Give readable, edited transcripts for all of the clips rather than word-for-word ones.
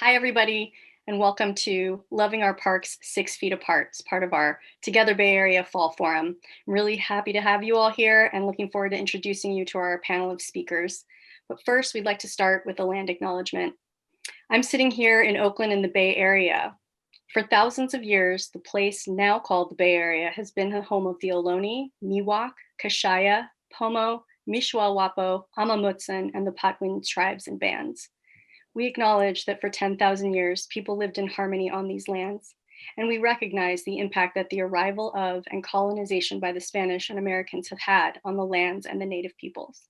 Hi, everybody, and welcome to Loving Our Parks 6 Feet Apart. It's part of our Together Bay Area Fall Forum. I'm really happy to have you all here and looking forward to introducing you to our panel of speakers. But first, we'd like to start with a land acknowledgement. I'm sitting here in Oakland in the Bay Area. For thousands of years, the place now called the Bay Area has been the home of the Ohlone, Miwok, Kashaya, Pomo, Mishwalwapo, Amamutsan, and the Patwin tribes and bands. We acknowledge that for 10,000 years, people lived in harmony on these lands, and we recognize the impact that the arrival of and colonization by the Spanish and Americans have had on the lands and the native peoples.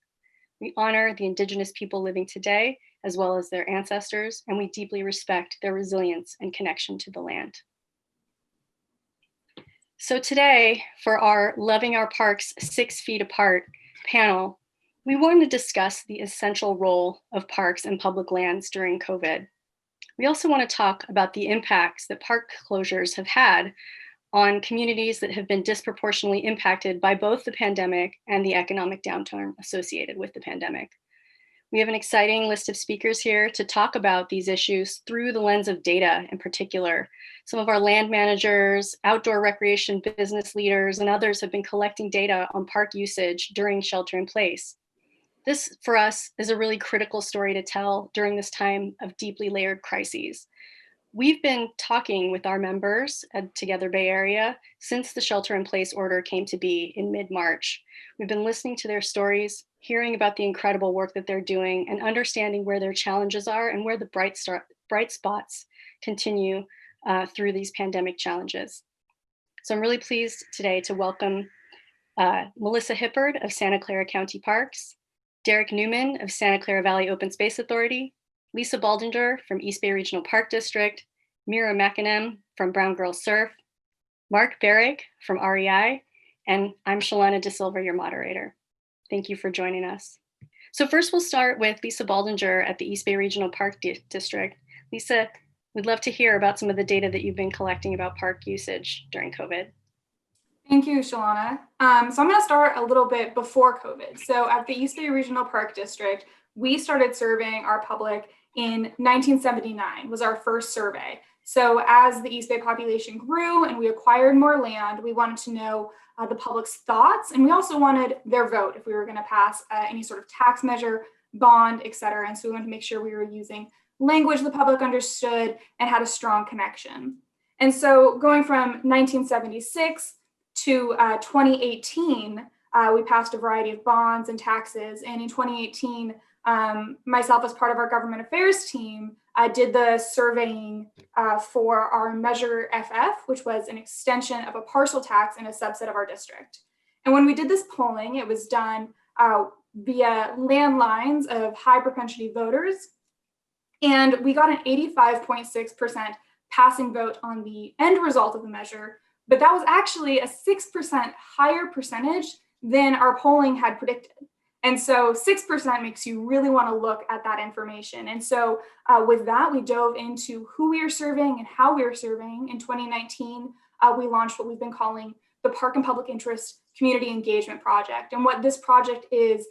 We honor the indigenous people living today, as well as their ancestors, and we deeply respect their resilience and connection to the land. So today, for our Loving Our Parks 6 Feet Apart panel, we want to discuss the essential role of parks and public lands during COVID. We also want to talk about the impacts that park closures have had on communities that have been disproportionately impacted by both the pandemic and the economic downturn associated with the pandemic. We have an exciting list of speakers here to talk about these issues through the lens of data in particular. Some of our land managers, outdoor recreation business leaders, and others have been collecting data on park usage during shelter in place. This, for us, is a really critical story to tell during this time of deeply layered crises. We've been talking with our members at Together Bay Area since the shelter-in-place order came to be in mid-March. We've been listening to their stories, hearing about the incredible work that they're doing, and understanding where their challenges are and where the bright spots continue through these pandemic challenges. So I'm really pleased today to welcome Melissa HIPPARD of Santa Clara County Parks, Derek Neumann of Santa Clara Valley Open Space Authority, Lisa Baldinger from East Bay Regional Park District, MIRA from Brown Girls Surf, MARC BEREJKA from REI, and I'm SHELANA DESILVA, your moderator. Thank you for joining us. So first we'll start with Lisa Baldinger at the East Bay Regional Park District. Lisa, we'd love to hear about some of the data that you've been collecting about park usage during COVID. Thank you, Shelana. So I'm going to start a little bit before COVID. So at the East Bay Regional Park District, we started surveying our public in 1979, was our first survey. So as the East Bay population grew and we acquired more land, we wanted to know the public's thoughts, and we also wanted their vote if we were going to pass any sort of tax measure, bond, et cetera. And so we wanted to make sure we were using language the public understood and had a strong connection. And so going from 1976 to 2018, we passed a variety of bonds and taxes. And in 2018, myself as part of our government affairs team did the surveying for our Measure FF, which was an extension of a parcel tax in a subset of our district. And when we did this polling, it was done via landlines of high propensity voters. And we got an 85.6% passing vote on the end result of the measure. But that was actually a 6% higher percentage than our polling had predicted. And so 6% makes you really want to look at that information. And so with that, we dove into who we are surveying and how we are surveying. In 2019, we launched what we've been calling the Park and Public Interest Community Engagement Project. And what this project is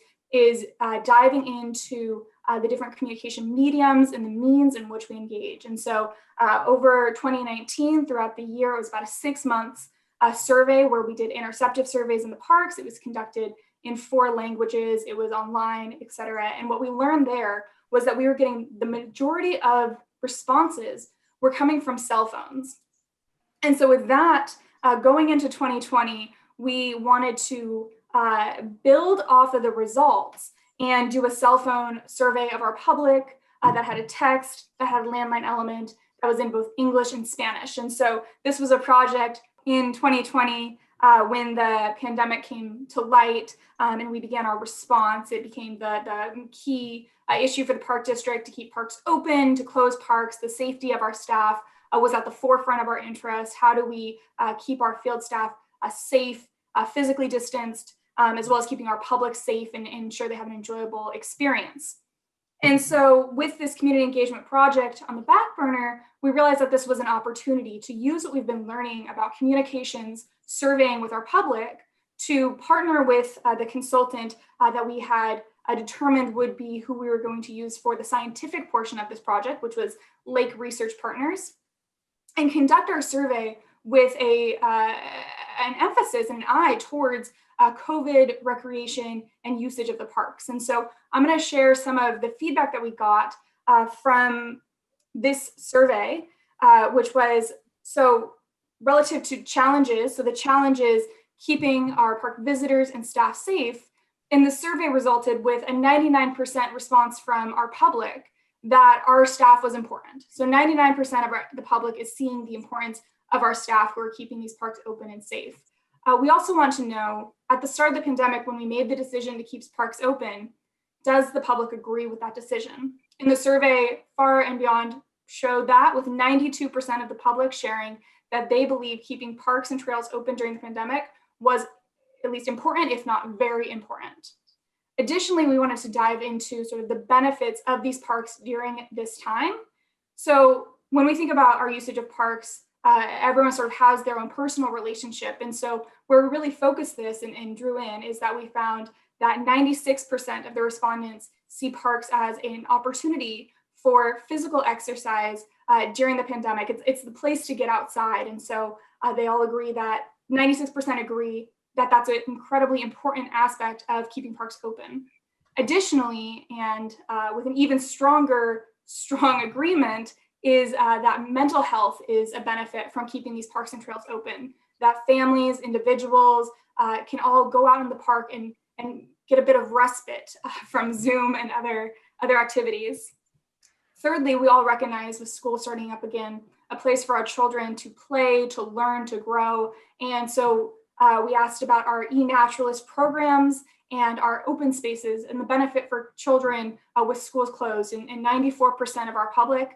diving into the different communication mediums and the means in which we engage. And so over 2019, throughout the year, it was about a 6 months survey where we did interceptive surveys in the parks. It was conducted in 4 languages, it was online, et cetera. And what we learned there was that we were getting the majority of responses were coming from cell phones. And so with that, going into 2020, we wanted to build off of the results and do a cell phone survey of our public that had a text, that had a landline element, that was in both English and Spanish. And so this was a project in 2020 when the pandemic came to light and we began our response. It became the key issue for the park district to keep parks open, to close parks. The safety of our staff was at the forefront of our interest. How do we keep our field staff safe, physically distanced, as well as keeping our public safe and ensure they have an enjoyable experience. And so with this community engagement project on the back burner, we realized that this was an opportunity to use what we've been learning about communications, surveying with our public, to partner with the consultant that we had determined would be who we were going to use for the scientific portion of this project, which was Lake Research Partners, and conduct our survey with an emphasis and an eye towards COVID recreation and usage of the parks. And so I'm going to share some of the feedback that we got from this survey, which was relative to challenges. So the challenge is keeping our park visitors and staff safe. And the survey resulted with a 99% response from our public that our staff was important. So 99% of the public is seeing the importance of our staff who are keeping these parks open and safe. We also want to know, at the start of the pandemic, when we made the decision to keep parks open, does the public agree with that decision? And the survey far and beyond showed that, with 92% of the public sharing that they believe keeping parks and trails open during the pandemic was at least important, if not very important. Additionally, we wanted to dive into sort of the benefits of these parks during this time. So when we think about our usage of parks, everyone sort of has their own personal relationship. And so where we really focused this and drew in is that we found that 96% of the respondents see parks as an opportunity for physical exercise during the pandemic. It's the place to get outside. And so they all agree that 96% agree that that's an incredibly important aspect of keeping parks open. Additionally, and with an even strong agreement, is that mental health is a benefit from keeping these parks and trails open, that families, individuals can all go out in the park and get a bit of respite from Zoom and other activities. Thirdly, we all recognize with school starting up again, a place for our children to play, to learn, to grow. And so we asked about our e-naturalist programs and our open spaces and the benefit for children with schools closed. And 94% of our public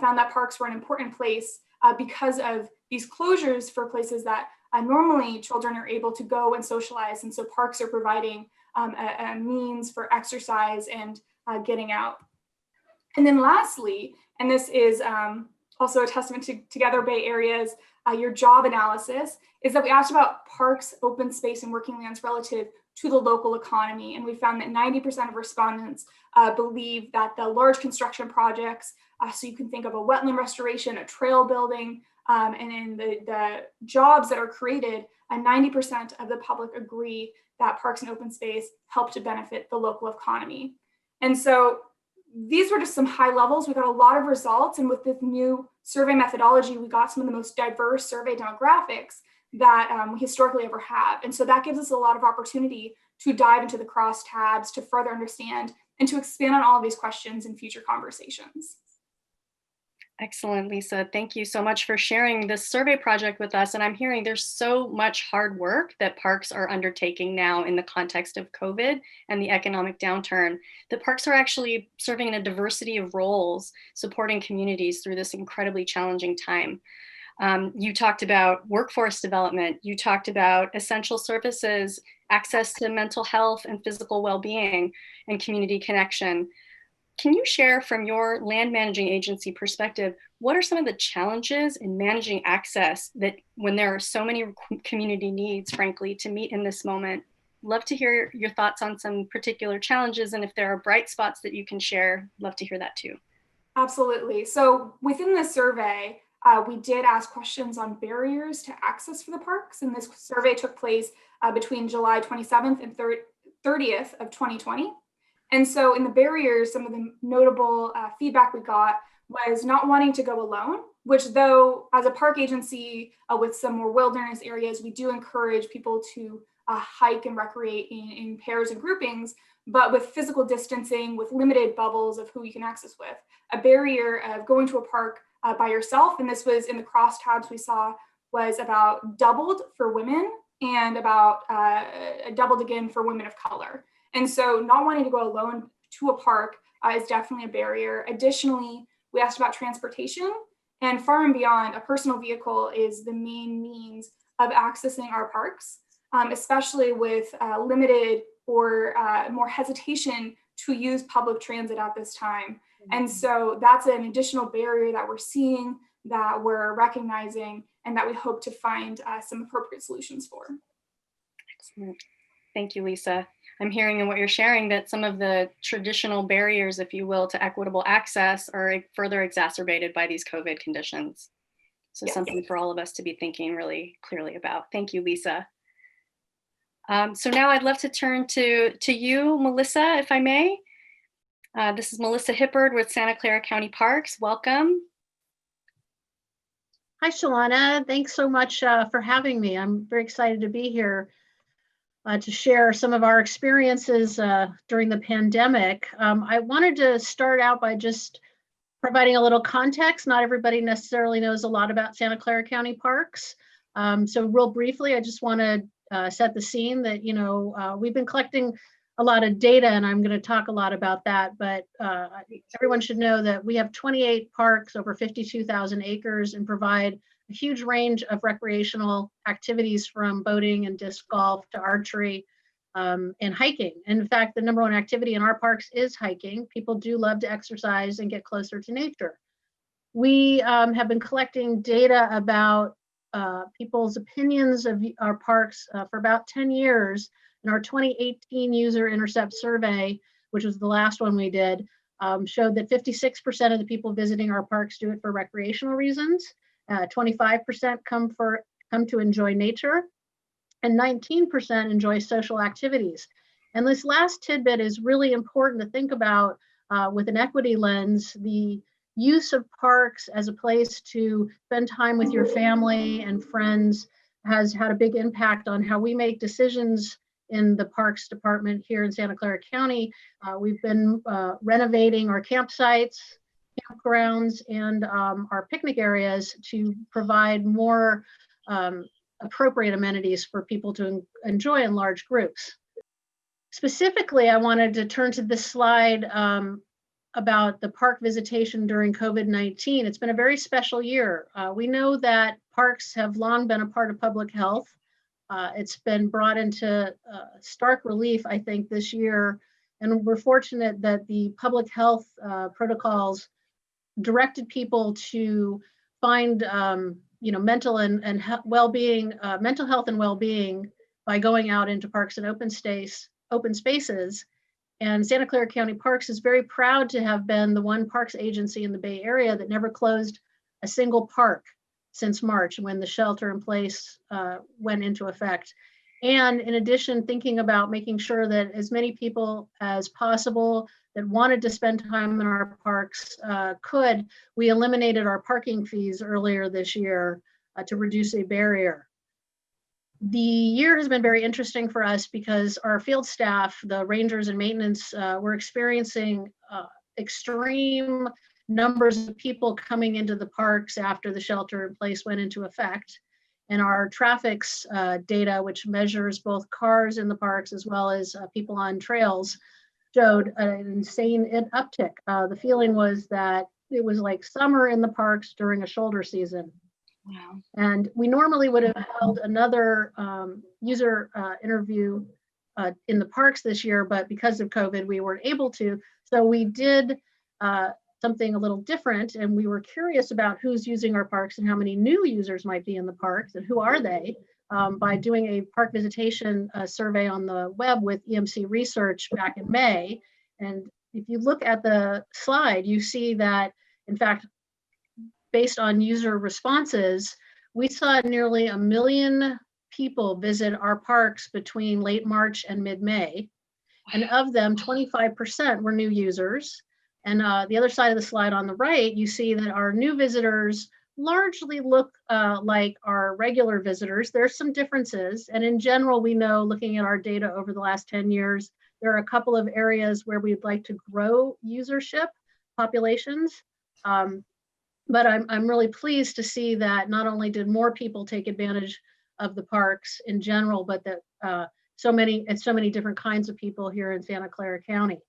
found that parks were an important place because of these closures for places that normally children are able to go and socialize. And so parks are providing a means for exercise and getting out. And then lastly, and this is also a testament to Together Bay Area's your job analysis, is that we asked about parks, open space, and working lands relative to the local economy. And we found that 90% of respondents believe that the large construction projects, so you can think of a wetland restoration, a trail building, and in the jobs that are created, 90% of the public agree that parks and open space help to benefit the local economy. And so these were just some high levels. We got a lot of results. And with this new survey methodology, we got some of the most diverse survey demographics that we historically ever have. And so that gives us a lot of opportunity to dive into the crosstabs, to further understand, and to expand on all of these questions in future conversations. Excellent, Lisa. Thank you so much for sharing this survey project with us. And I'm hearing there's so much hard work that parks are undertaking now in the context of COVID and the economic downturn. The parks are actually serving in a diversity of roles, supporting communities through this incredibly challenging time. You talked about workforce development. You talked about essential services, access to mental health and physical well-being, and community connection. Can you share from your land managing agency perspective, what are some of the challenges in managing access that when there are so many community needs, frankly, to meet in this moment? Love to hear your thoughts on some particular challenges. And if there are bright spots that you can share, love to hear that too. Absolutely. So within the survey, we did ask questions on barriers to access for the parks. And this survey took place between July 27th and 30th of 2020. And so in the barriers, some of the notable feedback we got was not wanting to go alone, which though as a park agency with some more wilderness areas, we do encourage people to hike and recreate in pairs and groupings, but with physical distancing, with limited bubbles of who you can access with. A barrier of going to a park by yourself, and this was in the crosstabs we saw, was about doubled for women and about doubled again for women of color. And so not wanting to go alone to a park is definitely a barrier. Additionally, we asked about transportation, and far and beyond, a personal vehicle is the main means of accessing our parks, especially with limited or more hesitation to use public transit at this time. And so that's an additional barrier that we're seeing, that we're recognizing, and that we hope to find some appropriate solutions for. Excellent. Thank you, Lisa. I'm hearing in what you're sharing that some of the traditional barriers, if you will, to equitable access are further exacerbated by these COVID conditions. So Yes. something for all of us to be thinking really clearly about. Thank you, Lisa. So now I'd love to turn to you, Melissa, if I may. This is Melissa Hippard with Santa Clara County Parks. Welcome. Hi, Shelana. Thanks so much for having me. I'm very excited to be here to share some of our experiences during the pandemic. I wanted to start out by just providing a little context. Not everybody necessarily knows a lot about Santa Clara County Parks. So real briefly, I just want to set the scene that, we've been collecting a lot of data, and I'm going to talk a lot about that, but everyone should know that we have 28 parks over 52,000 acres and provide a huge range of recreational activities from boating and disc golf to archery and hiking. And in fact, the #1 activity in our parks is hiking. People do love to exercise and get closer to nature. We have been collecting data about people's opinions of our parks for about 10 years. And our 2018 user intercept survey, which was the last one we did, showed that 56% of the people visiting our parks do it for recreational reasons. 25% come to enjoy nature, and 19% enjoy social activities. And this last tidbit is really important to think about with an equity lens. The use of parks as a place to spend time with your family and friends has had a big impact on how we make decisions in the Parks Department here in Santa Clara County. We've been renovating our campsites, campgrounds, and our picnic areas to provide more appropriate amenities for people to enjoy in large groups. Specifically, I wanted to turn to this slide about the park visitation during COVID-19. It's been a very special year. We know that parks have long been a part of public health. It's been brought into stark relief, I think, this year. And we're fortunate that the public health protocols directed people to find, mental and well-being, mental health and well-being by going out into parks and open spaces. And Santa Clara County Parks is very proud to have been the one parks agency in the Bay Area that never closed a single park since March, when the shelter in place went into effect. And in addition, thinking about making sure that as many people as possible that wanted to spend time in our parks could, we eliminated our parking fees earlier this year to reduce a barrier. The year has been very interesting for us because our field staff, the rangers and maintenance, were experiencing extreme numbers of people coming into the parks after the shelter in place went into effect. And our traffic's data, which measures both cars in the parks as well as people on trails, showed an insane uptick. The feeling was that it was like summer in the parks during a shoulder season. Wow. And we normally would have held another user interview in the parks this year, but because of COVID, we weren't able to. So we did something a little different, and we were curious about who's using our parks and how many new users might be in the parks and who are they, by doing a park visitation survey on the web with EMC Research back in May. And if you look at the slide, you see that, in fact, based on user responses, we saw nearly 1 million people visit our parks between late March and mid-May. And of them, 25% were new users. And the other side of the slide on the right, you see that our new visitors largely look like our regular visitors. There's some differences. And in general, we know, looking at our data over the last 10 years, there are a couple of areas where we'd like to grow usership populations. But I'm really pleased to see that not only did more people take advantage of the parks in general, but that so many different kinds of people here in Santa Clara County.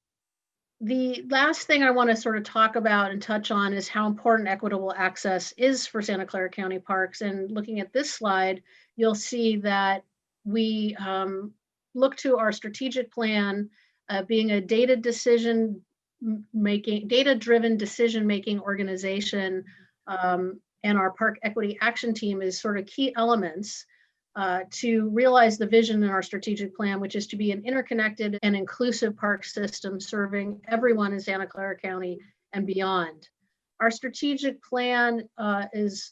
The last thing I want to sort of talk about and touch on is how important equitable access is for Santa Clara County Parks. And looking at this slide, you'll see that we look to our strategic plan being a data-driven decision-making organization, and our Park Equity Action Team is sort of key elements. to realize the vision in our strategic plan, which is to be an interconnected and inclusive park system serving everyone in Santa Clara County and beyond. Our strategic plan is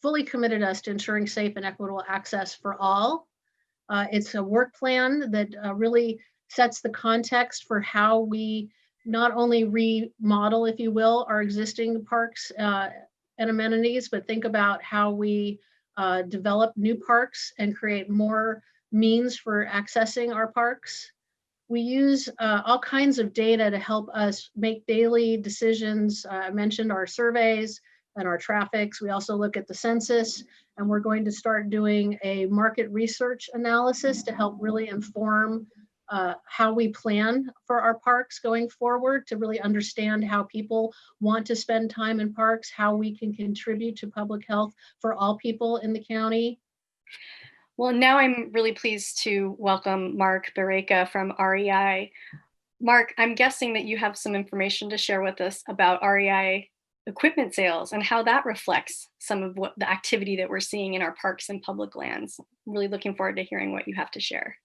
fully committed us to ensuring safe and equitable access for all. It's a work plan that really sets the context for how we not only remodel, if you will, our existing parks and amenities, but think about how we develop new parks and create more means for accessing our parks. We use all kinds of data to help us make daily decisions. I mentioned our surveys and our traffics. We also look at the census, and we're going to start doing a market research analysis to help really inform how we plan for our parks going forward, to really understand how people want to spend time in parks, how we can contribute to public health for all people in the county. Well, now I'm really pleased to welcome MARC BEREJKA from REI. Mark, I'm guessing that you have some information to share with us about REI equipment sales and how that reflects some of what the activity that we're seeing in our parks and public lands. I'm really looking forward to hearing what you have to share.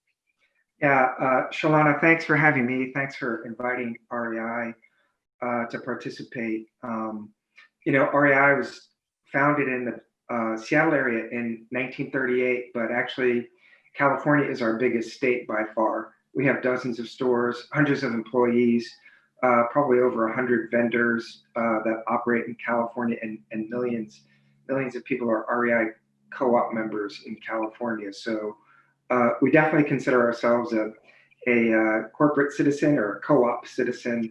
Yeah, Shelana, thanks for having me. Thanks for inviting REI to participate. REI was founded in the Seattle area in 1938, but actually California is our biggest state by far. We have dozens of stores, hundreds of employees, probably over 100 vendors that operate in California, and millions of people are REI co-op members in California. So we definitely consider ourselves a corporate citizen or a co-op citizen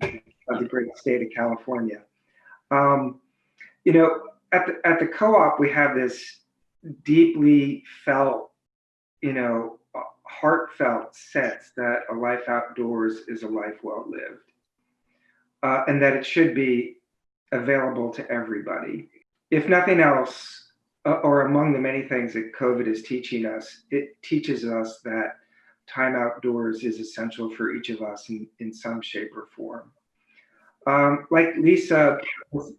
of the great state of California. At the co-op, we have this deeply felt, heartfelt sense that a life outdoors is a life well lived, and that it should be available to everybody. If nothing else, or among the many things that COVID is teaching us, it teaches us that time outdoors is essential for each of us in some shape or form. Like Lisa,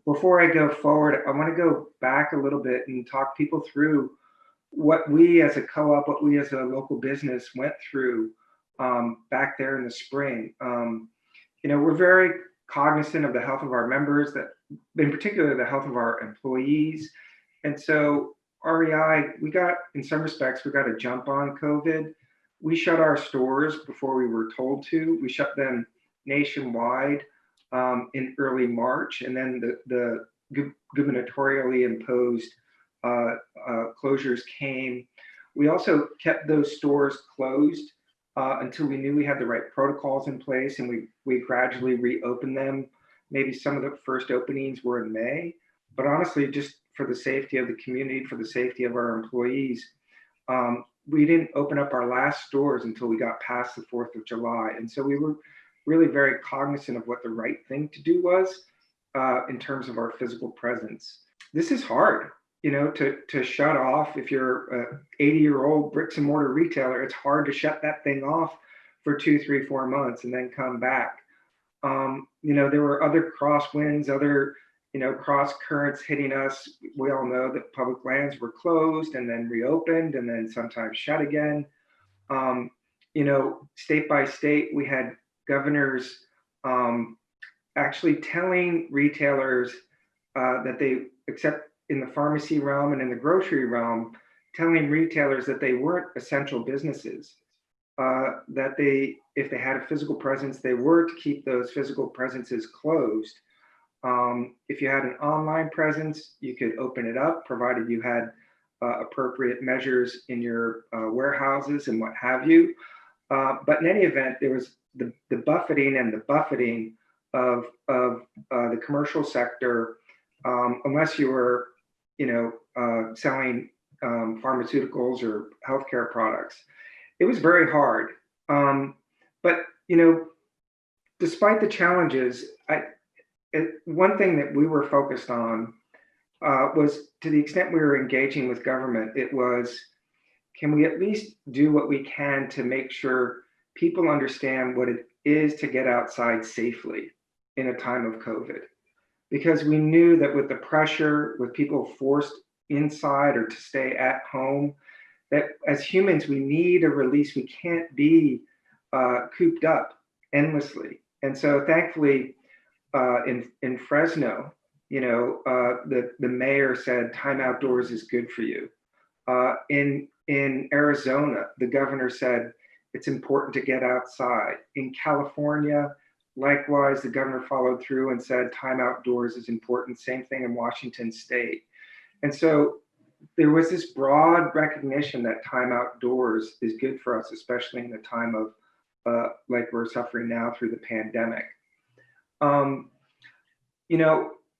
before I go forward, I want to go back a little bit and talk people through what we as a co-op, what we as a local business went through back there in the spring. We're very cognizant of the health of our members, that in particular the health of our employees. And so REI, in some respects, we got a jump on COVID. We shut our stores before we were told to. We shut them nationwide in early March, and then the gubernatorially imposed closures came. We also kept those stores closed until we knew we had the right protocols in place, and we gradually reopened them. Maybe some of the first openings were in May, but honestly, just for the safety of the community, for the safety of our employees, we didn't open up our last stores until we got past the 4th of July. And so we were really very cognizant of what the right thing to do was in terms of our physical presence. This is hard, to shut off. If you're an 80-year-old bricks and mortar retailer, it's hard to shut that thing off for 2, 3, 4 months and then come back. There were other crosswinds, other cross currents hitting us. We all know that public lands were closed and then reopened and then sometimes shut again. State by state, we had governors actually telling retailers that they, except in the pharmacy realm and in the grocery realm, telling retailers that they weren't essential businesses, that if they had a physical presence, they were to keep those physical presences closed. If you had an online presence, you could open it up, provided you had appropriate measures in your warehouses and what have you. But in any event, there was the buffeting and the buffeting of the commercial sector, unless you were, selling pharmaceuticals or healthcare products. It was very hard. But despite the challenges, one thing that we were focused on was, to the extent we were engaging with government, it was, can we at least do what we can to make sure people understand what it is to get outside safely in a time of COVID? Because we knew that with the pressure, with people forced inside or to stay at home, that as humans, we need a release. We can't be cooped up endlessly. And so thankfully, in Fresno, the mayor said time outdoors is good for you. In Arizona, the governor said it's important to get outside. In California, likewise, the governor followed through and said time outdoors is important. Same thing in Washington State. And so there was this broad recognition that time outdoors is good for us, especially in the time of like we're suffering now through the pandemic.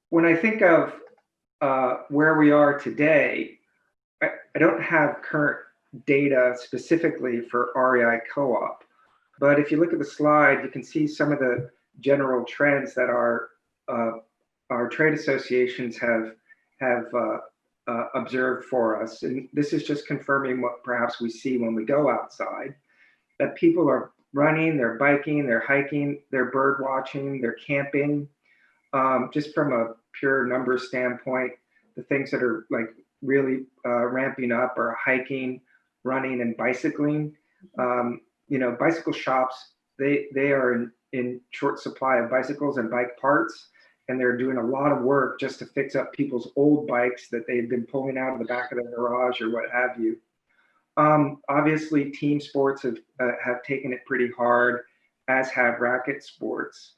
When I think of where we are today, I don't have current data specifically for REI Co-op, but if you look at the slide, you can see some of the general trends that our trade associations have observed for us. And this is just confirming what perhaps we see when we go outside, that people are running, they're biking, they're hiking, they're bird watching, they're camping. Just from a pure numbers standpoint, the things that are like really ramping up are hiking, running, and bicycling. Bicycle shops, they are in short supply of bicycles and bike parts, and they're doing a lot of work just to fix up people's old bikes that they've been pulling out of the back of the garage or what have you. Obviously, team sports have taken it pretty hard, as have racket sports.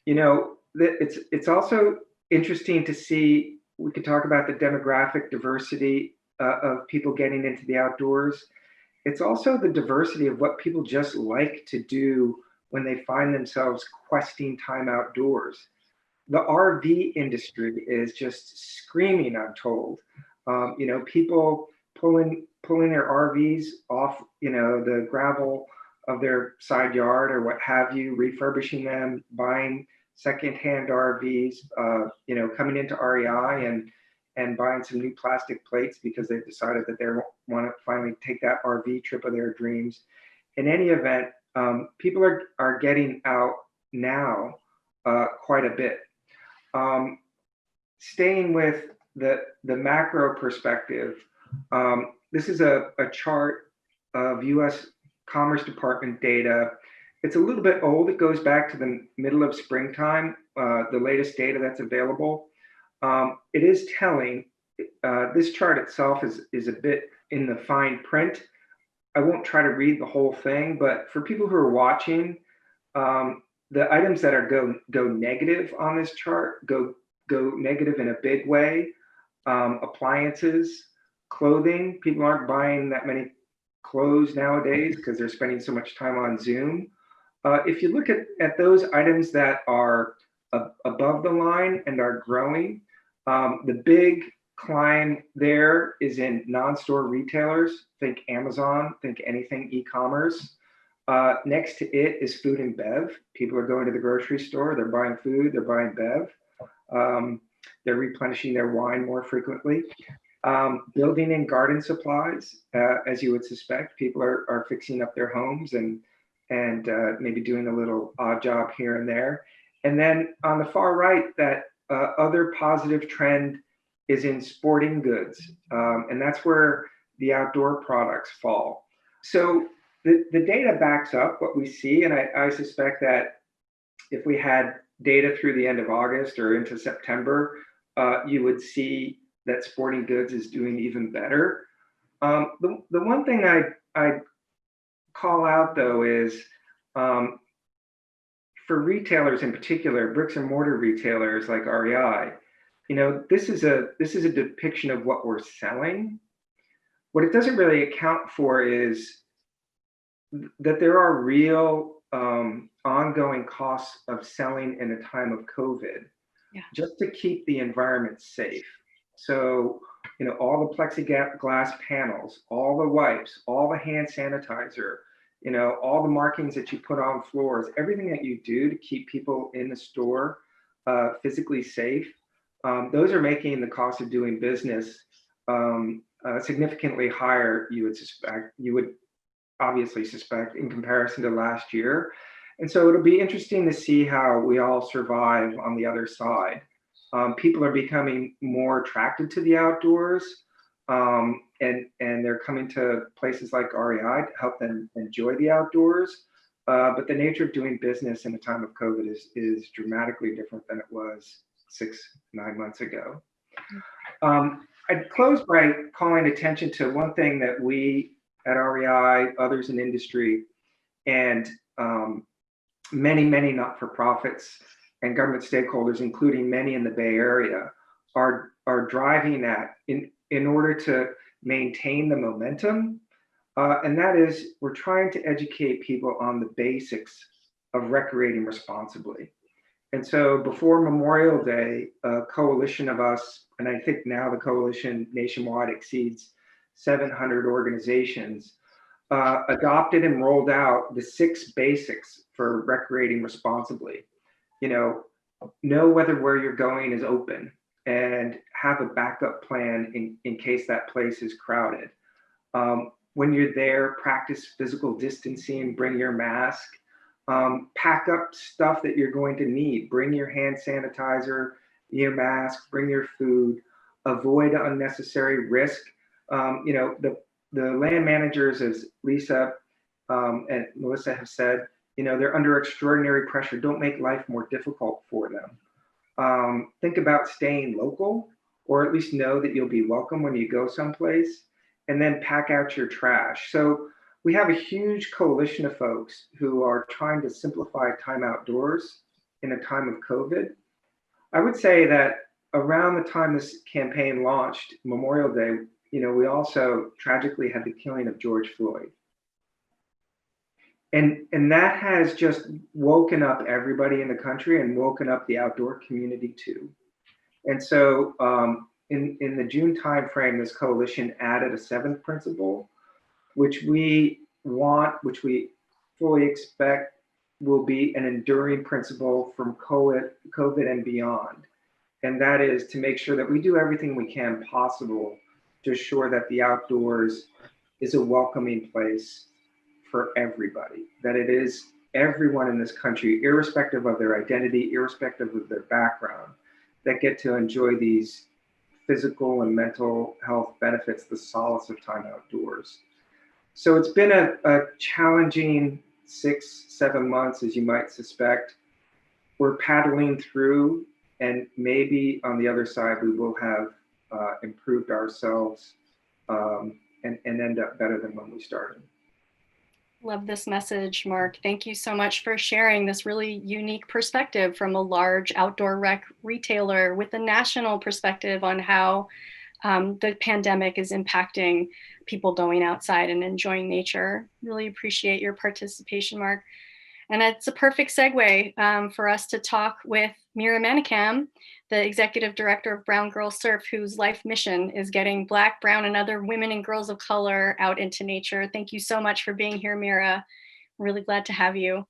It's also interesting to see, we could talk about the demographic diversity of people getting into the outdoors. It's also the diversity of what people just like to do when they find themselves questing time outdoors. The RV industry is just screaming, I'm told. People pulling their RVs off, the gravel of their side yard or what have you, refurbishing them, buying secondhand RVs, coming into REI and buying some new plastic plates because they've decided that they want to finally take that RV trip of their dreams. In any event, people are getting out now quite a bit. Staying with the macro perspective, this is a chart of U.S. Commerce Department data. It's a little bit old. It goes back to the middle of springtime, the latest data that's available. It is telling. This chart itself is a bit in the fine print. I won't try to read the whole thing, but for people who are watching, the items that go negative on this chart go negative in a big way. Appliances, clothing. People aren't buying that many clothes nowadays because they're spending so much time on Zoom. If you look at those items that are above the line and are growing, the big climb there is in non-store retailers. Think Amazon, think anything e-commerce. Next to it is food and bev. People are going to the grocery store, they're buying food, they're buying bev. They're replenishing their wine more frequently. Building and garden supplies, as you would suspect, people are fixing up their homes and maybe doing a little odd job here and there. And then on the far right, that other positive trend is in sporting goods. And that's where the outdoor products fall. So the data backs up what we see. And I suspect that if we had data through the end of August or into September, you would see that sporting goods is doing even better. The one thing I call out though is for retailers in particular, bricks and mortar retailers like REI, this is a depiction of what we're selling. What it doesn't really account for is that there are real ongoing costs of selling in a time of COVID, just to keep the environment safe. So, all the plexiglass panels, all the wipes, all the hand sanitizer, all the markings that you put on floors, everything that you do to keep people in the store physically safe, those are making the cost of doing business significantly higher, you would obviously suspect, in comparison to last year. And so it'll be interesting to see how we all survive on the other side. People are becoming more attracted to the outdoors. and they're coming to places like REI to help them enjoy the outdoors. But the nature of doing business in a time of COVID is dramatically different than it was 6-9 months ago. I'd close by calling attention to one thing that we at REI, others in industry, and many not-for-profits and government stakeholders, including many in the Bay Area, are driving at in order to maintain the momentum. And that is, we're trying to educate people on the basics of recreating responsibly. And so before Memorial Day, a coalition of us, and I think now the coalition nationwide exceeds 700 organizations, adopted and rolled out the 6 basics for recreating responsibly. Know whether where you're going is open, and have a backup plan in case that place is crowded. When you're there, practice physical distancing, bring your mask, pack up stuff that you're going to need. Bring your hand sanitizer, your mask, bring your food, avoid unnecessary risk. The land managers, as Lisa and Melissa have said, they're under extraordinary pressure. Don't make life more difficult for them. Think about staying local, or at least know that you'll be welcome when you go someplace, and then pack out your trash. So we have a huge coalition of folks who are trying to simplify time outdoors in a time of COVID. I would say that around the time this campaign launched, Memorial Day, we also tragically had the killing of George Floyd. And that has just woken up everybody in the country and woken up the outdoor community too. And so in the June timeframe, this coalition added a 7th principle, which we fully expect will be an enduring principle from COVID and beyond. And that is to make sure that we do everything we can possible to ensure that the outdoors is a welcoming place for everybody, that it is everyone in this country, irrespective of their identity, irrespective of their background, that get to enjoy these physical and mental health benefits, the solace of time outdoors. So it's been a challenging 6-7 months, as you might suspect. We're paddling through, and maybe on the other side, we will have improved ourselves and end up better than when we started. Love this message, Mark. Thank you so much for sharing this really unique perspective from a large outdoor rec retailer with a national perspective on how the pandemic is impacting people going outside and enjoying nature. Really appreciate your participation, Mark. And it's a perfect segue for us to talk with MIRA MANICKAM, the executive director of Brown Girls Surf, whose life mission is getting Black, brown, and other women and girls of color out into nature. Thank you so much for being here, MIRA. Really glad to have you.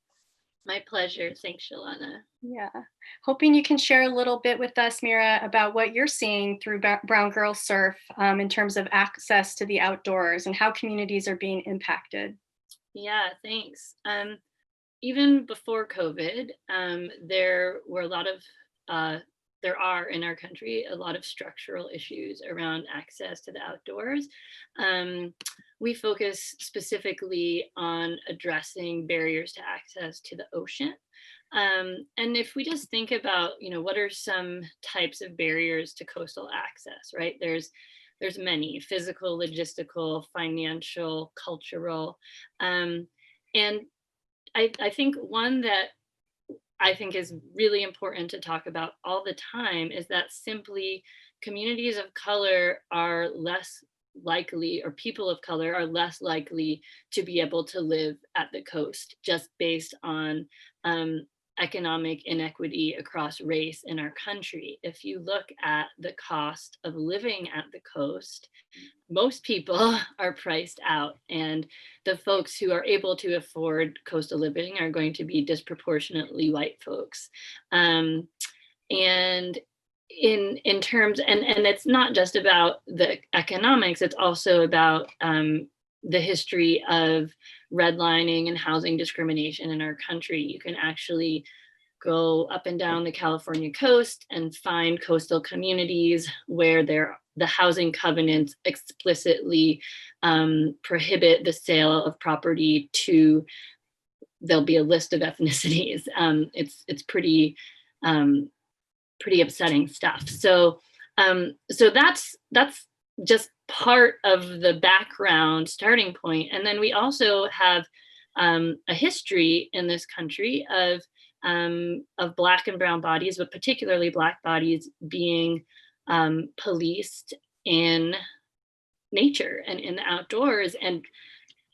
My pleasure. Thanks, Shelana. Yeah. Hoping you can share a little bit with us, MIRA, about what you're seeing through Brown Girls Surf in terms of access to the outdoors and how communities are being impacted. Yeah, thanks. Even before COVID, there are in our country a lot of structural issues around access to the outdoors. We focus specifically on addressing barriers to access to the ocean. And if we just think about, what are some types of barriers to coastal access, right? There's many: physical, logistical, financial, cultural. And I think one that I think is really important to talk about all the time is that simply communities of color are less likely, or people of color are less likely to be able to live at the coast, just based on economic inequity across race in our country. If you look at the cost of living at the coast, most people are priced out, and the folks who are able to afford coastal living are going to be disproportionately white folks. And in terms, and it's not just about the economics, it's also about the history of redlining and housing discrimination in our country. You can actually go up and down the California coast and find coastal communities where the housing covenants explicitly prohibit the sale of property to, there'll be a list of ethnicities. It's pretty upsetting stuff. So that's just part of the background starting point. And then we also have a history in this country of Black and brown bodies, but particularly Black bodies being policed in nature and in the outdoors, and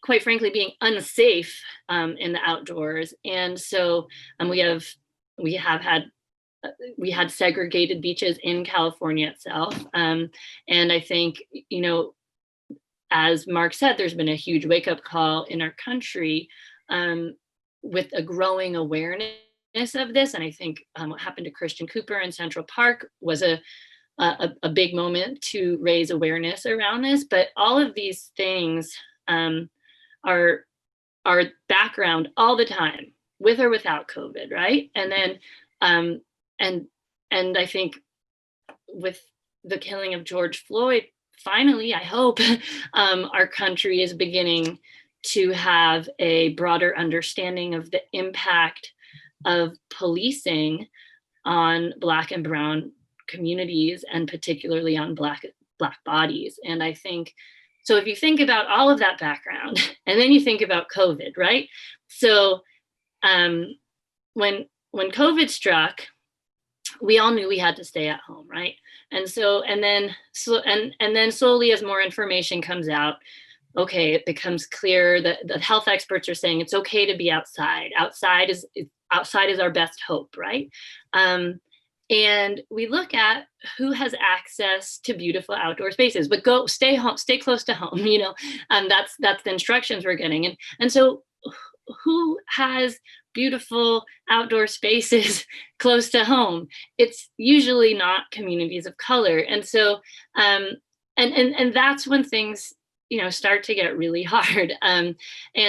quite frankly being unsafe in the outdoors. And so we had segregated beaches in California itself. And I think, you know, as Mark said, there's been a huge wake-up call in our country with a growing awareness of this. And I think what happened to Christian Cooper in Central Park was a big moment to raise awareness around this. But all of these things are background all the time, with or without COVID, right? And then and I think with the killing of George Floyd, finally, I hope our country is beginning to have a broader understanding of the impact of policing on Black and brown communities, and particularly on Black bodies. And I think, so if you think about all of that background, and then you think about COVID, right? So when COVID struck, we all knew we had to stay at home, right? And then slowly, as more information comes out, okay, it becomes clear that the health experts are saying it's okay to be outside. Outside is our best hope, right? And we look at who has access to beautiful outdoor spaces, but stay home, stay close to home. You know, that's the instructions we're getting. And so, who has beautiful outdoor spaces close to home? It's usually not communities of color. And so, and that's when things, you know, start to get really hard. And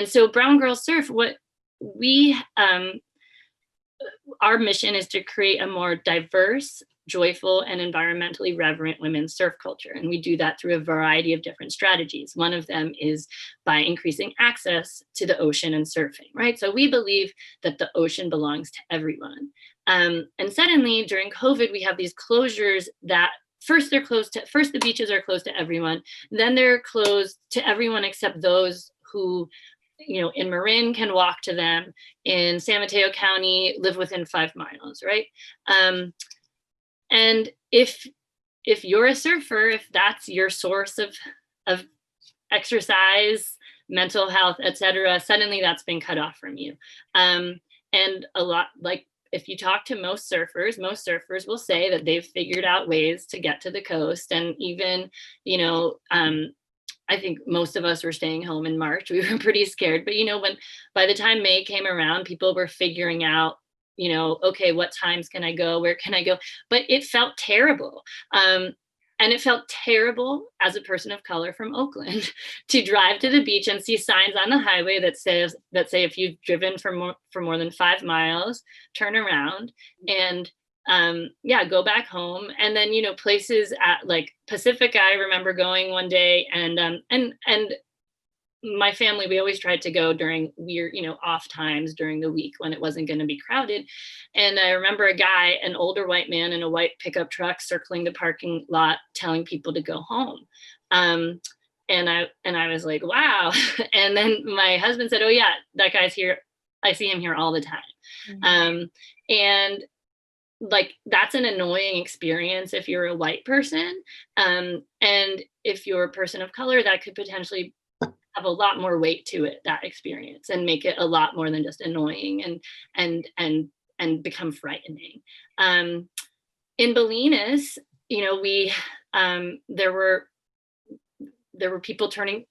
so Brown Girls Surf, what we, our mission is to create a more diverse, joyful, and environmentally reverent women's surf culture. And we do that through a variety of different strategies. One of them is by increasing access to the ocean and surfing, right? So we believe that the ocean belongs to everyone. And suddenly during COVID, we have these closures that first the beaches are closed to everyone. Then they're closed to everyone except those who, you know, in Marin can walk to them, in San Mateo County live within 5 miles, right? And if you're a surfer, if that's your source of exercise, mental health, etc., suddenly that's been cut off from you. And a lot, like if you talk to most surfers will say that they've figured out ways to get to the coast. And even, you know, I think most of us were staying home in March. We were pretty scared, but you know, by the time May came around, people were figuring out, you know, okay, what times can I go? Where can I go? But it felt terrible. And it felt terrible as a person of color from Oakland to drive to the beach and see signs on the highway that say if you've driven for more than 5 miles, turn around and go back home. And then, you know, places at like Pacifica, I remember going one day and my family, we always tried to go during weird, you know, off times during the week when it wasn't going to be crowded. And I remember a guy, an older white man in a white pickup truck circling the parking lot, telling people to go home. And I was like, wow. And then my husband said, oh yeah, that guy's here. I see him here all the time. Mm-hmm. And like, that's an annoying experience if you're a white person. And if you're a person of color, that could potentially have a lot more weight to it, that experience, and make it a lot more than just annoying and become frightening. In Bolinas, you know, there were people turning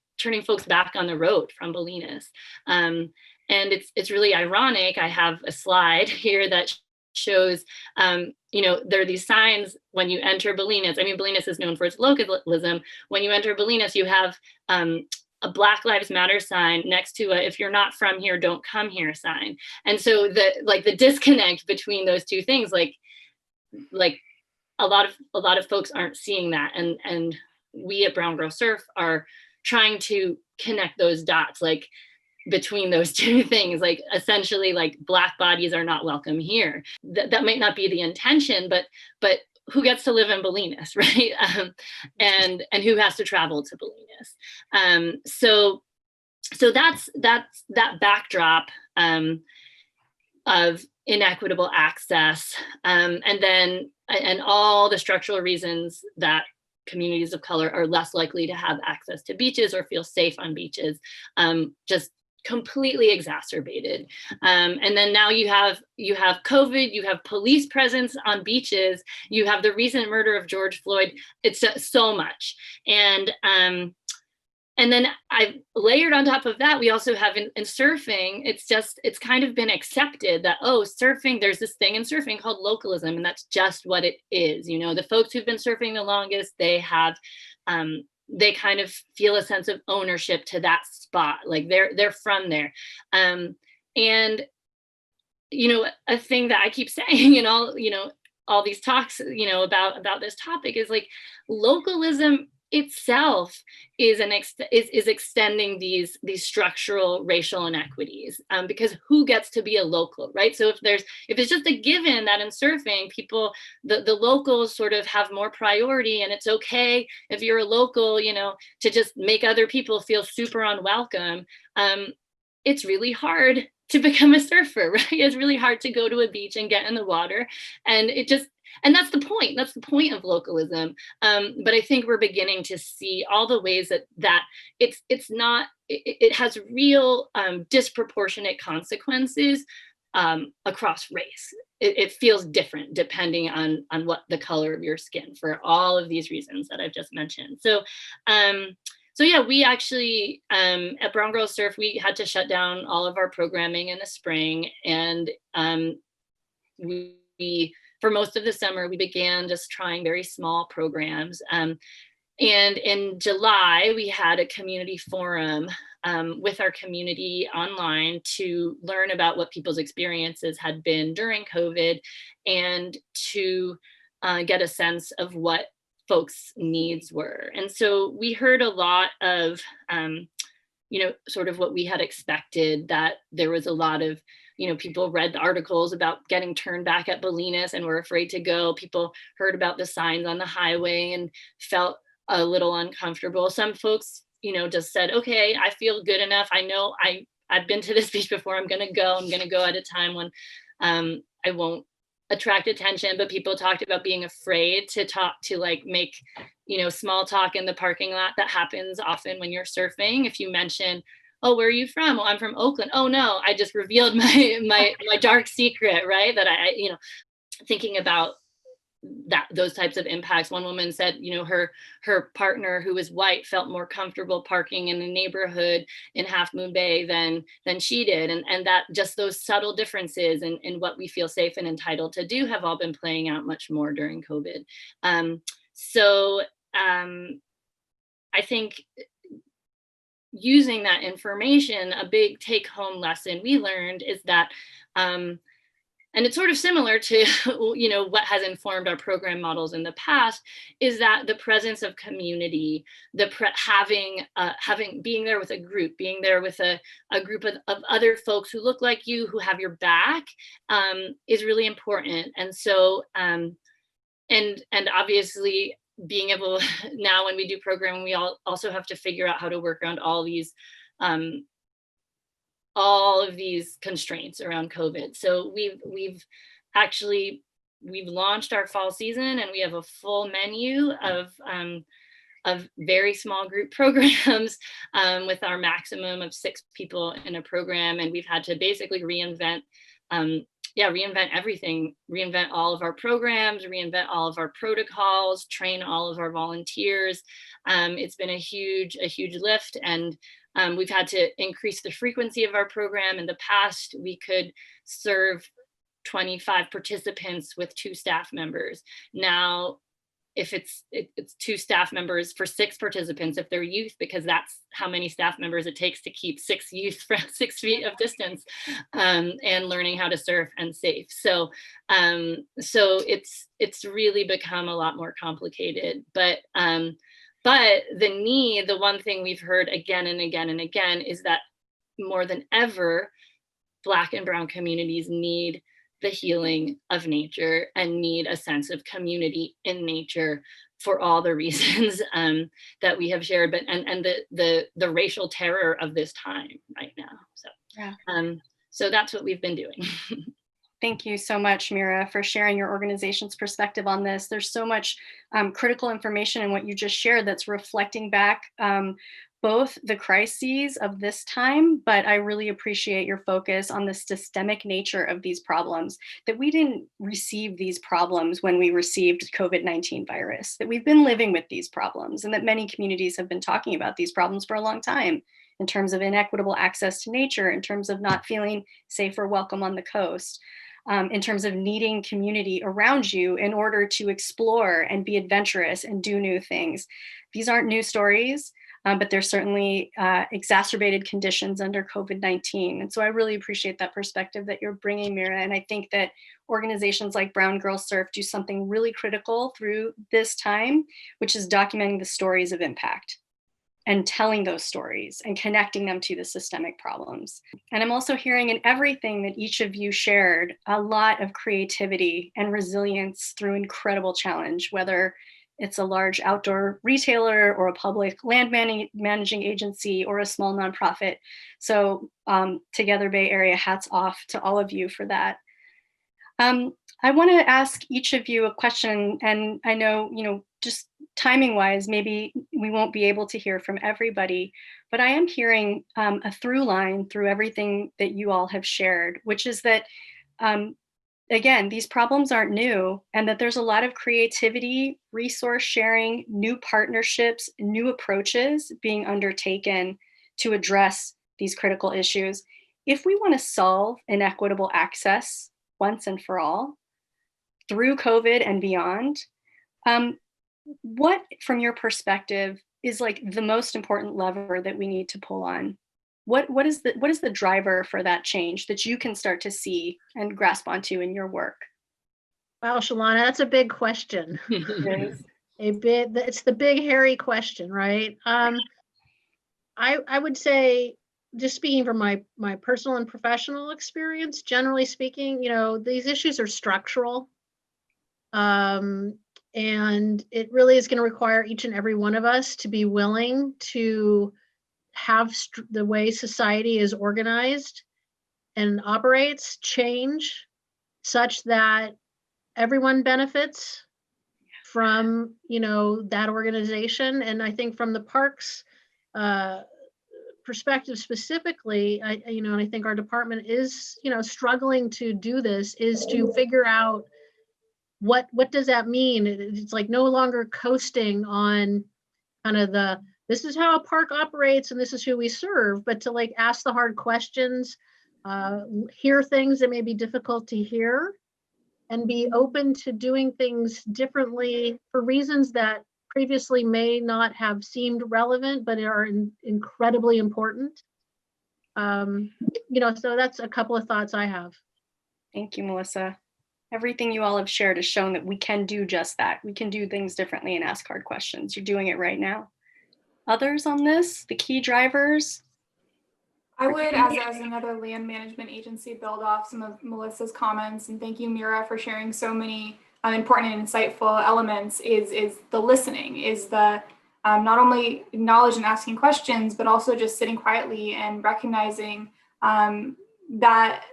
folks back on the road from Bolinas. And it's really ironic. I have a slide here that shows, you know, there are these signs when you enter Bolinas. I mean, Bolinas is known for its localism. When you enter Bolinas, you have a Black Lives Matter sign next to a "if you're not from here, don't come here" sign. And so the disconnect between those two things, like a lot of folks aren't seeing that, and we at Brown Girl Surf are trying to connect those dots, like between those two things, like essentially like Black bodies are not welcome here. That might not be the intention, but who gets to live in Bolinas, right? And who has to travel to Bolinas? So that's that backdrop of inequitable access, and all the structural reasons that communities of color are less likely to have access to beaches or feel safe on beaches, just completely exacerbated. And then now you have COVID, you have police presence on beaches, you have the recent murder of George Floyd. It's so much. And then I've layered on top of that, we also have in surfing, it's kind of been accepted that, oh, surfing, there's this thing in surfing called localism, and that's just what it is. You know, the folks who've been surfing the longest, they have, they kind of feel a sense of ownership to that spot, like they're from there. And, you know, a thing that I keep saying in all these talks, about this topic is like localism itself is extending these structural racial inequities, because who gets to be a local, right? So if it's just a given that in surfing people, the locals sort of have more priority, and it's okay if you're a local, to just make other people feel super unwelcome, it's really hard to become a surfer, right? It's really hard to go to a beach and get in the water, and that's the point. That's the point of localism. But I think we're beginning to see all the ways that it has real disproportionate consequences across race. It feels different depending on what the color of your skin, for all of these reasons that I've just mentioned. So yeah, we actually at Brown Girl Surf, we had to shut down all of our programming in the spring, and we for most of the summer, we began just trying very small programs. And in July, we had a community forum with our community online to learn about what people's experiences had been during COVID, and to get a sense of what folks' needs were. And so we heard a lot of, sort of what we had expected, that there was a lot of, people read the articles about getting turned back at Bolinas and were afraid to go. People heard about the signs on the highway and felt a little uncomfortable. Some folks, just said, okay, I feel good enough. I know I've been to this beach before. I'm going to go. I'm going to go at a time when I won't attract attention. But people talked about being afraid to make, small talk in the parking lot. That happens often when you're surfing. If you mention, oh, where are you from? Well, I'm from Oakland. Oh no, I just revealed my dark secret, right? That I thinking about those types of impacts. One woman said, her partner, who was white, felt more comfortable parking in the neighborhood in Half Moon Bay than she did. And that just those subtle differences in what we feel safe and entitled to do have all been playing out much more during COVID. So I think using that information, a big take-home lesson we learned is that, and it's sort of similar to, what has informed our program models in the past, is that the presence of community, being there with a group, being there with a group of other folks who look like you, who have your back, is really important. And so, and obviously, being able, now when we do programming, we also have to figure out how to work around all of these constraints around COVID. So we've launched our fall season, and we have a full menu of very small group programs with our maximum of 6 people in a program. And we've had to basically reinvent everything, reinvent all of our programs, reinvent all of our protocols, train all of our volunteers. It's been a huge lift, and we've had to increase the frequency of our program. In the past, we could serve 25 participants with 2 staff members. Now if it's 2 staff members for 6 participants, if they're youth, because that's how many staff members it takes to keep 6 youth from 6 feet of distance, and learning how to surf and safe. So it's really become a lot more complicated. But the one thing we've heard again and again and again is that more than ever, Black and Brown communities need the healing of nature and need a sense of community in nature for all the reasons that we have shared, but and the racial terror of this time right now. So yeah. So that's what we've been doing. Thank you so much, MIRA, for sharing your organization's perspective on this. There's so much critical information in what you just shared that's reflecting back both the crises of this time, but I really appreciate your focus on the systemic nature of these problems, that we didn't receive these problems when we received COVID-19 virus, that we've been living with these problems, and that many communities have been talking about these problems for a long time, in terms of inequitable access to nature, in terms of not feeling safe or welcome on the coast, in terms of needing community around you in order to explore and be adventurous and do new things. These aren't new stories. But there's certainly exacerbated conditions under COVID-19. And so I really appreciate that perspective that you're bringing, MIRA. And I think that organizations like Brown Girls Surf do something really critical through this time, which is documenting the stories of impact and telling those stories and connecting them to the systemic problems. And I'm also hearing in everything that each of you shared, a lot of creativity and resilience through incredible challenge, whether it's a large outdoor retailer or a public land managing agency or a small nonprofit. So Together Bay Area, hats off to all of you for that. I want to ask each of you a question, and I know, just timing wise, maybe we won't be able to hear from everybody, but I am hearing a through line through everything that you all have shared, which is that again, these problems aren't new, and that there's a lot of creativity, resource sharing, new partnerships, new approaches being undertaken to address these critical issues. If we want to solve inequitable access once and for all through COVID and beyond, what, from your perspective, is like the most important lever that we need to pull on? What is the driver for that change that you can start to see and grasp onto in your work? Wow, Shelana, that's a big question. It's the big hairy question, right? I would say, just speaking from my personal and professional experience, generally speaking, these issues are structural. And it really is going to require each and every one of us to be willing to have the way society is organized and operates change such that everyone benefits from that organization. And I think from the parks perspective specifically, and I think our department is struggling to do this, is to figure out what does that mean. It's like no longer coasting on kind of this is how a park operates and this is who we serve, but to like ask the hard questions, hear things that may be difficult to hear, and be open to doing things differently for reasons that previously may not have seemed relevant, but are incredibly important. So that's a couple of thoughts I have. Thank you, Melissa. Everything you all have shared has shown that we can do just that. We can do things differently and ask hard questions. You're doing it right now. Others on this, the key drivers? I would, as another land management agency, build off some of Melissa's comments, and thank you, MIRA, for sharing so many important and insightful elements. Is the listening, is the not only acknowledge and asking questions, but also just sitting quietly and recognizing that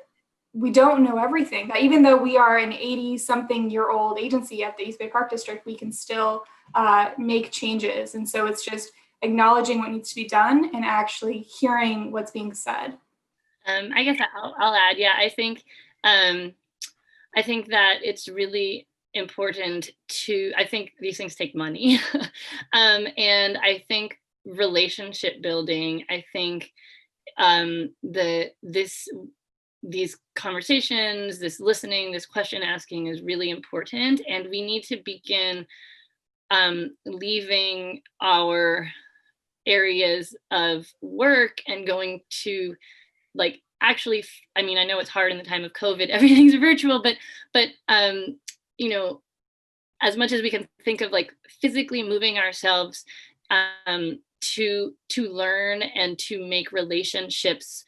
we don't know everything, that even though we are an 80-something-year-old agency at the East Bay Park District, we can still make changes. And so it's just acknowledging what needs to be done and actually hearing what's being said. I guess I'll add, yeah, I think that it's really important I think these things take money. And I think relationship building, I think these conversations, this listening, this question asking is really important. And we need to begin leaving our areas of work and going to like actually, I mean, I know it's hard in the time of COVID, everything's virtual, but you know, as much as we can think of like physically moving ourselves to learn and to make relationships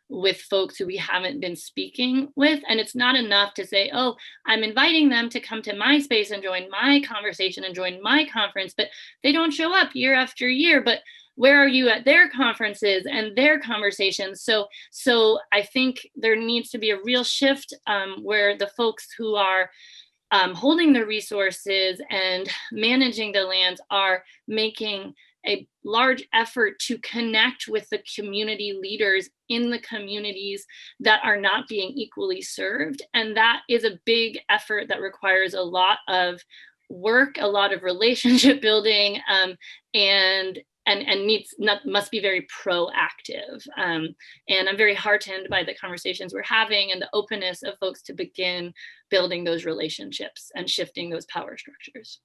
with folks who we haven't been speaking with. And it's not enough to say, oh, I'm inviting them to come to my space and join my conversation and join my conference, but they don't show up year after year. But where are you at their conferences and their conversations? So I think there needs to be a real shift where the folks who are holding the resources and managing the lands are making a large effort to connect with the community leaders in the communities that are not being equally served. And that is a big effort that requires a lot of work, a lot of relationship building, and must be very proactive. And I'm very heartened by the conversations we're having and the openness of folks to begin building those relationships and shifting those power structures.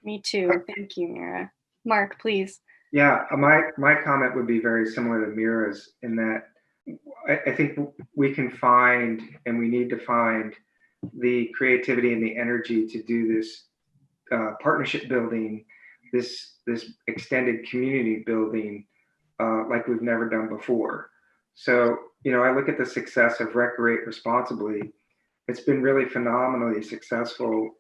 Me too. Thank you, Mira. Mark, please. Yeah, my comment would be very similar to Mira's in that I think we can find and we need to find the creativity and the energy to do this partnership building, this extended community building like we've never done before. So, you know, I look at the success of Recreate Responsibly. It's been really phenomenally successful.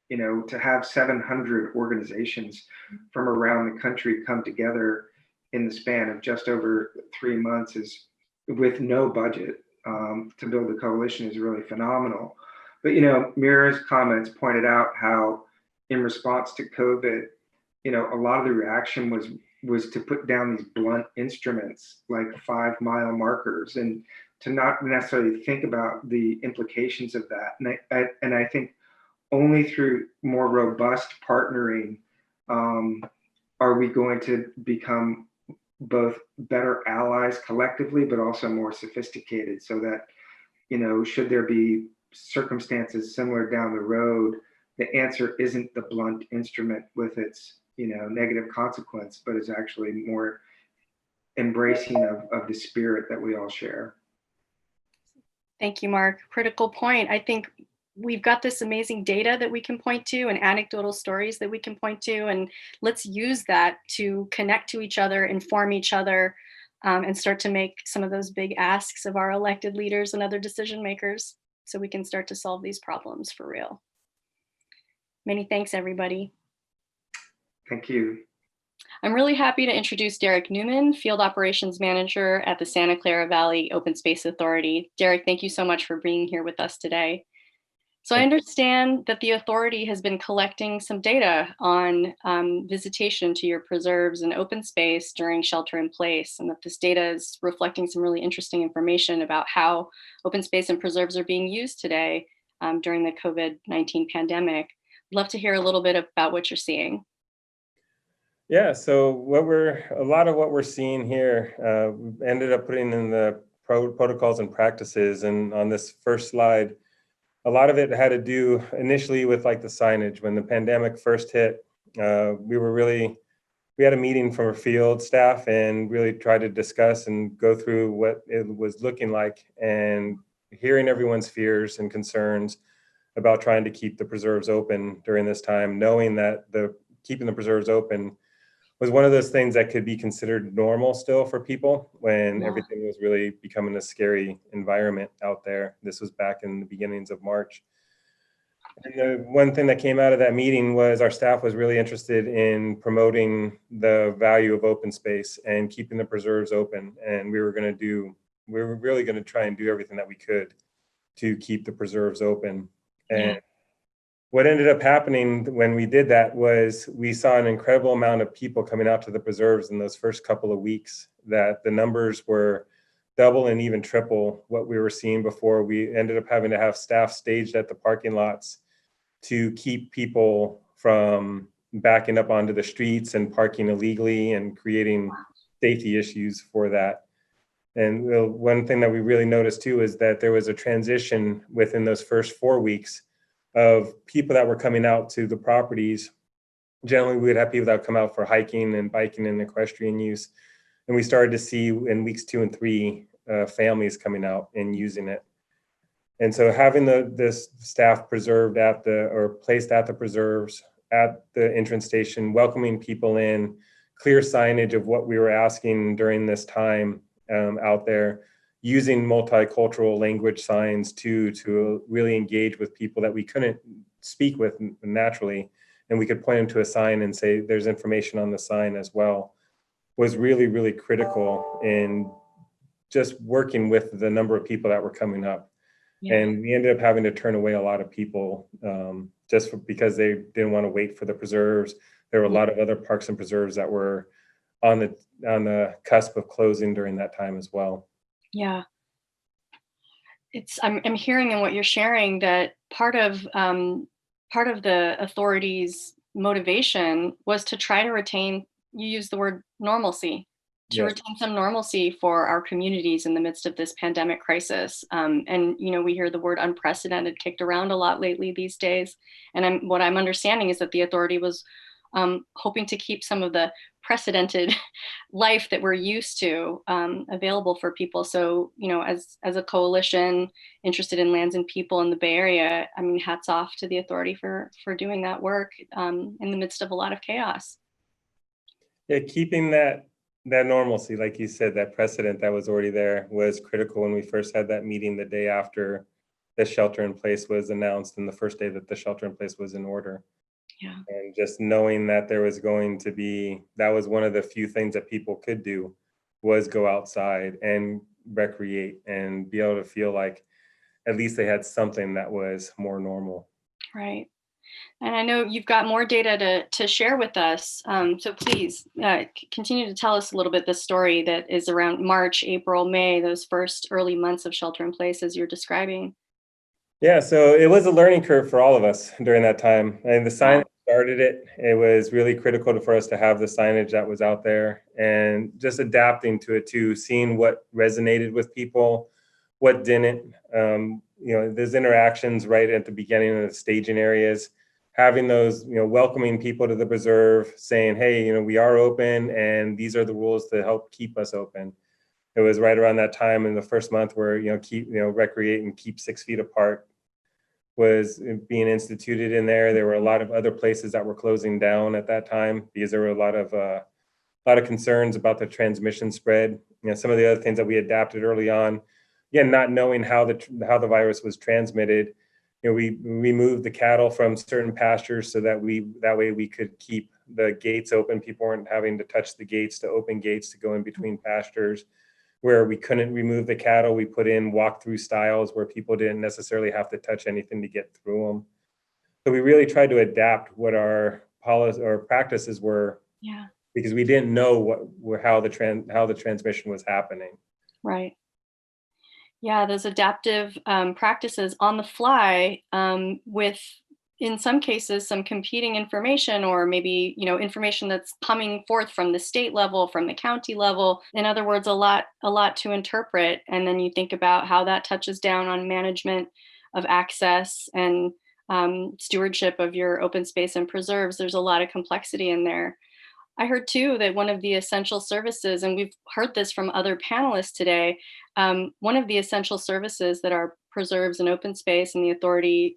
You know, to have 700 organizations from around the country come together in the span of just over 3 months is, with no budget, to build a coalition is really phenomenal. But, you know, Mira's comments pointed out how in response to COVID, you know, a lot of the reaction was to put down these blunt instruments like 5-mile markers and to not necessarily think about the implications of that. And I think only through more robust partnering are we going to become both better allies collectively, but also more sophisticated, so that, you know, should there be circumstances similar down the road, the answer isn't the blunt instrument with its, you know, negative consequence, but is actually more embracing of the spirit that we all share. Thank you, Mark. Critical point. I think we've got this amazing data that we can point to and anecdotal stories that we can point to, and let's use that to connect to each other, inform each other, and start to make some of those big asks of our elected leaders and other decision makers so we can start to solve these problems for real. Many thanks, everybody. Thank you. I'm really happy to introduce Derek Neumann, Field Operations Manager at the Santa Clara Valley Open Space Authority. Derek, thank you so much for being here with us today. So I understand that the authority has been collecting some data on visitation to your preserves and open space during shelter in place, and that this data is reflecting some really interesting information about how open space and preserves are being used today during the COVID-19 pandemic. I'd love to hear a little bit about what you're seeing. Yeah, so a lot of what we're seeing here, we ended up putting in the protocols and practices, and on this first slide, a lot of it had to do initially with like the signage. When the pandemic first hit, we had a meeting from our field staff and really tried to discuss and go through what it was looking like and hearing everyone's fears and concerns about trying to keep the preserves open during this time, knowing that keeping the preserves open was one of those things that could be considered normal still for people when everything was really becoming a scary environment out there. This was back in the beginnings of March. And the one thing that came out of that meeting was our staff was really interested in promoting the value of open space and keeping the preserves open. And we were really going to try and do everything that we could to keep the preserves open. And what ended up happening when we did that was we saw an incredible amount of people coming out to the preserves in those first couple of weeks, that the numbers were double and even triple what we were seeing before. We ended up having to have staff staged at the parking lots to keep people from backing up onto the streets and parking illegally and creating safety issues for that. And one thing that we really noticed too is that there was a transition within those first 4 weeks of people that were coming out to the properties Generally, we would have people that would come out for hiking and biking and equestrian use. And we started to see in weeks 2 and 3, families coming out and using it. And so having this staff preserved placed at the preserves, at the entrance station, welcoming people in, clear signage of what we were asking during this time out there, using multicultural language signs to really engage with people that we couldn't speak with naturally. And we could point them to a sign and say, there's information on the sign as well, was really, really critical in just working with the number of people that were coming up. Yeah. And we ended up having to turn away a lot of people because they didn't want to wait for the preserves. There were a lot of other parks and preserves that were on the cusp of closing during that time as well. Yeah. I'm hearing in what you're sharing that part of the authorities' motivation was to try to retain, you use the word normalcy, to Yes. retain some normalcy for our communities in the midst of this pandemic crisis. And, we hear the word unprecedented kicked around a lot lately these days. And what I'm understanding is that the authority was hoping to keep some of the precedented life that we're used to available for people. So, as a coalition interested in lands and people in the Bay Area, I mean, hats off to the authority for doing that work in the midst of a lot of chaos. Yeah, keeping that normalcy, like you said, that precedent that was already there was critical when we first had that meeting the day after the shelter in place was announced and the first day that the shelter in place was in order. Yeah. And just knowing that there was going to be, that was one of the few things that people could do, was go outside and recreate and be able to feel like at least they had something that was more normal. Right. And I know you've got more data to share with us. So please continue to tell us a little bit the story that is around March, April, May, those first early months of shelter in place as you're describing. Yeah, so it was a learning curve for all of us during that time. And the signage started it. It was really critical for us to have the signage that was out there and just adapting to it too, seeing what resonated with people, what didn't. There's interactions right at the beginning of the staging areas, having those, welcoming people to the preserve, saying, hey, we are open and these are the rules to help keep us open. It was right around that time in the first month where, recreate and keep 6 feet apart was being instituted in there. There were a lot of other places that were closing down at that time because there were a lot of concerns about the transmission spread. Some of the other things that we adapted early on, again, not knowing how the virus was transmitted. We removed the cattle from certain pastures so that way we could keep the gates open. People weren't having to touch the gates, to open gates to go in between pastures. Where we couldn't remove the cattle, we put in walk-through styles where people didn't necessarily have to touch anything to get through them. So we really tried to adapt what our policies or practices were, because we didn't know how the transmission was happening. Right. Yeah, those adaptive practices on the fly with, in some cases, some competing information, or maybe, information that's coming forth from the state level, from the county level. In other words, a lot to interpret. And then you think about how that touches down on management of access and stewardship of your open space and preserves. There's a lot of complexity in there. I heard too that one of the essential services, and we've heard this from other panelists today, one of the essential services that our preserves and open space and the authority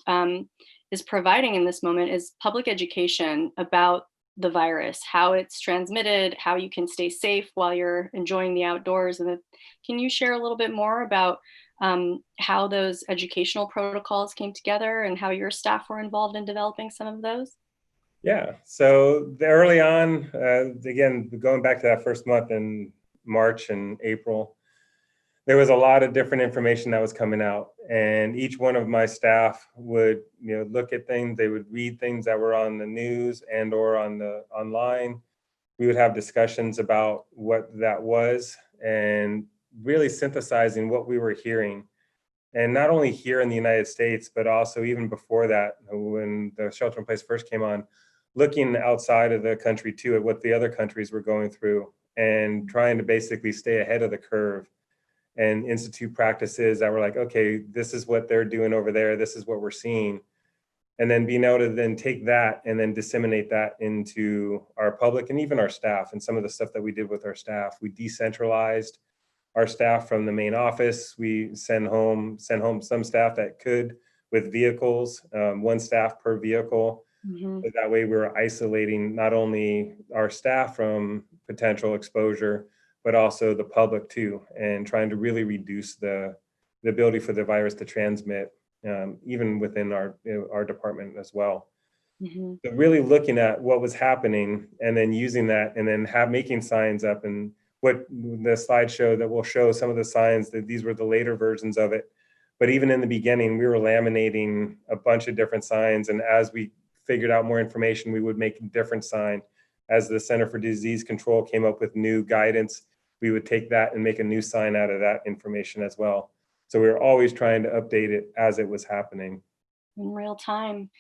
is providing in this moment is public education about the virus, how it's transmitted, how you can stay safe while you're enjoying the outdoors. And can you share a little bit more about how those educational protocols came together and how your staff were involved in developing some of those? Yeah, so early on, again, going back to that first month in March and April, there was a lot of different information that was coming out, and each one of my staff would, look at things. They would read things that were on the news and or on the online. We would have discussions about what that was and really synthesizing what we were hearing. And not only here in the United States, but also even before that, when the shelter in place first came on, looking outside of the country too at what the other countries were going through and trying to basically stay ahead of the curve and institute practices that were like, okay, this is what they're doing over there. This is what we're seeing. and then being able to then take that and then disseminate that into our public and even our staff. And some of the stuff that we did with our staff, we decentralized our staff from the main office. We sent home some staff that could with vehicles, one staff per vehicle. But that way we were isolating not only our staff from potential exposure, but also the public too, and trying to really reduce the ability for the virus to transmit, even within our department as well. So really looking at what was happening and then using that and then making signs up, and what the slide show that will show some of the signs that these were the later versions of it. But even in the beginning, we were laminating a bunch of different signs, and as we figured out more information, we would make a different sign. As the Center for Disease Control came up with new guidance, we would take that and make a new sign out of that information as well. So we were always trying to update it as it was happening. In real time.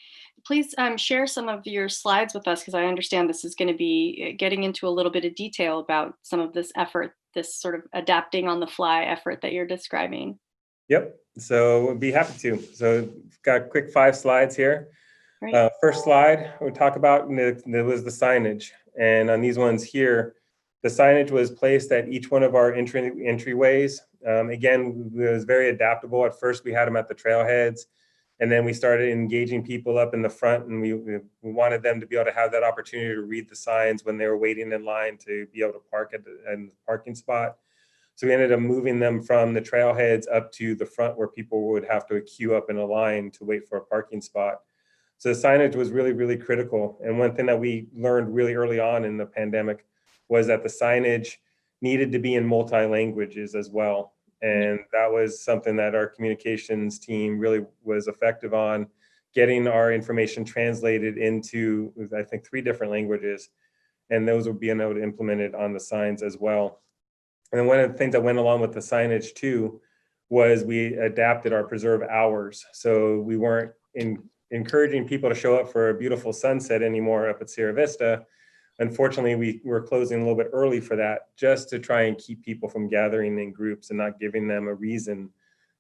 Please share some of your slides with us, because I understand this is going to be getting into a little bit of detail about some of this effort, this sort of adapting on the fly effort that you're describing. Yep, so we'd be happy to. So got a quick 5 slides here. First slide, we'll talk about, there was the signage. And on these ones here, the signage was placed at each one of our entryways. Again, it was very adaptable. At first, we had them at the trailheads, and then we started engaging people up in the front, and we wanted them to be able to have that opportunity to read the signs when they were waiting in line to be able to park at the parking spot. So we ended up moving them from the trailheads up to the front, where people would have to queue up in a line to wait for a parking spot. So the signage was really, really critical. And one thing that we learned really early on in the pandemic was that the signage needed to be in multi-languages as well. And that was something that our communications team really was effective on, getting our information translated into, I think, 3 different languages. And those were being able to implement it on the signs as well. And one of the things that went along with the signage too was we adapted our preserve hours. So we weren't encouraging people to show up for a beautiful sunset anymore up at Sierra Vista. Unfortunately, we were closing a little bit early for that, just to try and keep people from gathering in groups and not giving them a reason